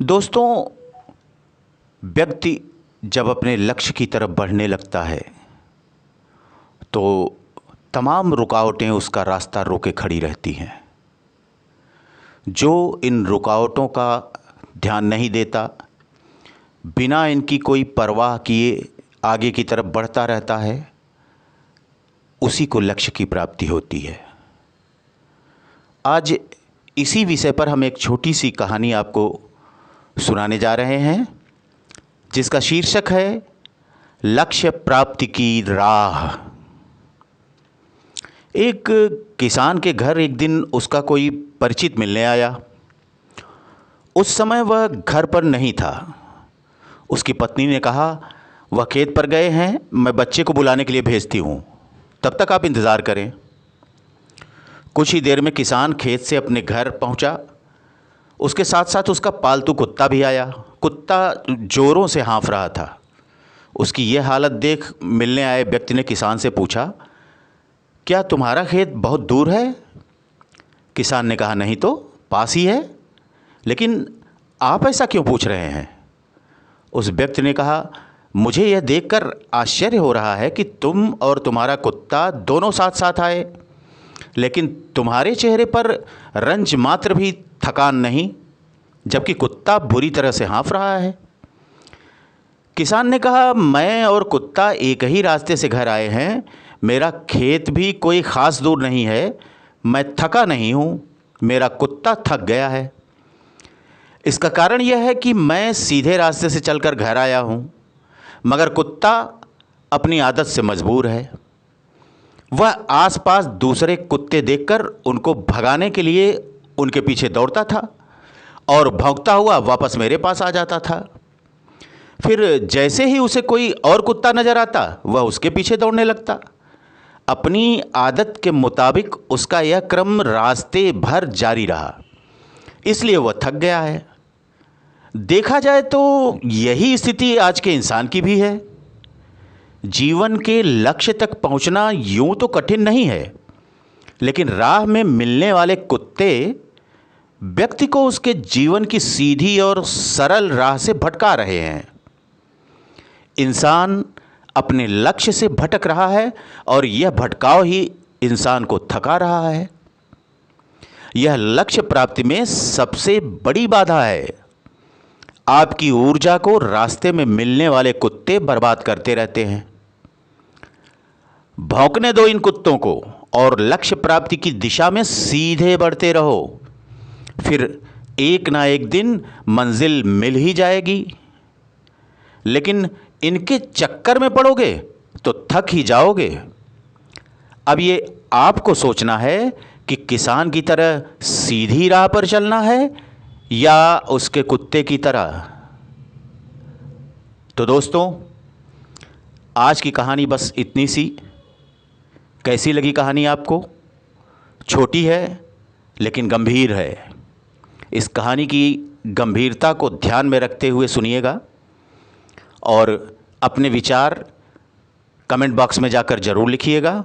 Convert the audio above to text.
दोस्तों, व्यक्ति जब अपने लक्ष्य की तरफ बढ़ने लगता है तो तमाम रुकावटें उसका रास्ता रोके खड़ी रहती हैं। जो इन रुकावटों का ध्यान नहीं देता, बिना इनकी कोई परवाह किए आगे की तरफ बढ़ता रहता है, उसी को लक्ष्य की प्राप्ति होती है। आज इसी विषय पर हम एक छोटी सी कहानी आपको सुनाने जा रहे हैं, जिसका शीर्षक है लक्ष्य प्राप्ति की राह। एक किसान के घर एक दिन उसका कोई परिचित मिलने आया। उस समय वह घर पर नहीं था। उसकी पत्नी ने कहा, वह खेत पर गए हैं, मैं बच्चे को बुलाने के लिए भेजती हूँ, तब तक आप इंतज़ार करें। कुछ ही देर में किसान खेत से अपने घर पहुँचा। उसके साथ साथ उसका पालतू कुत्ता भी आया। कुत्ता जोरों से हाँफ रहा था। उसकी यह हालत देख मिलने आए व्यक्ति ने किसान से पूछा, क्या तुम्हारा खेत बहुत दूर है? किसान ने कहा, नहीं तो, पास ही है। लेकिन आप ऐसा क्यों पूछ रहे हैं? उस व्यक्ति ने कहा, मुझे यह देखकर आश्चर्य हो रहा है कि तुम और तुम्हारा कुत्ता दोनों साथ साथ आए, लेकिन तुम्हारे चेहरे पर रंज मात्र भी थकान नहीं, जबकि कुत्ता बुरी तरह से हाँफ रहा है। किसान ने कहा, मैं और कुत्ता एक ही रास्ते से घर आए हैं। मेरा खेत भी कोई ख़ास दूर नहीं है। मैं थका नहीं हूँ, मेरा कुत्ता थक गया है। इसका कारण यह है कि मैं सीधे रास्ते से चलकर घर आया हूँ, मगर कुत्ता अपनी आदत से मजबूर है। वह आसपास दूसरे कुत्ते देखकर उनको भगाने के लिए उनके पीछे दौड़ता था और भौंकता हुआ वापस मेरे पास आ जाता था। फिर जैसे ही उसे कोई और कुत्ता नज़र आता, वह उसके पीछे दौड़ने लगता। अपनी आदत के मुताबिक उसका यह क्रम रास्ते भर जारी रहा, इसलिए वह थक गया है। देखा जाए तो यही स्थिति आज के इंसान की भी है। जीवन के लक्ष्य तक पहुंचना यूं तो कठिन नहीं है, लेकिन राह में मिलने वाले कुत्ते व्यक्ति को उसके जीवन की सीधी और सरल राह से भटका रहे हैं। इंसान अपने लक्ष्य से भटक रहा है और यह भटकाव ही इंसान को थका रहा है। यह लक्ष्य प्राप्ति में सबसे बड़ी बाधा है। आपकी ऊर्जा को रास्ते में मिलने वाले कुत्ते बर्बाद करते रहते हैं। भौंकने दो इन कुत्तों को और लक्ष्य प्राप्ति की दिशा में सीधे बढ़ते रहो। फिर एक ना एक दिन मंजिल मिल ही जाएगी। लेकिन इनके चक्कर में पड़ोगे तो थक ही जाओगे। अब ये आपको सोचना है कि किसान की तरह सीधी राह पर चलना है या उसके कुत्ते की तरह। तो दोस्तों, आज की कहानी बस इतनी सी। कैसी लगी कहानी आपको? छोटी है लेकिन गंभीर है। इस कहानी की गंभीरता को ध्यान में रखते हुए सुनिएगा और अपने विचार कमेंट बॉक्स में जाकर ज़रूर लिखिएगा।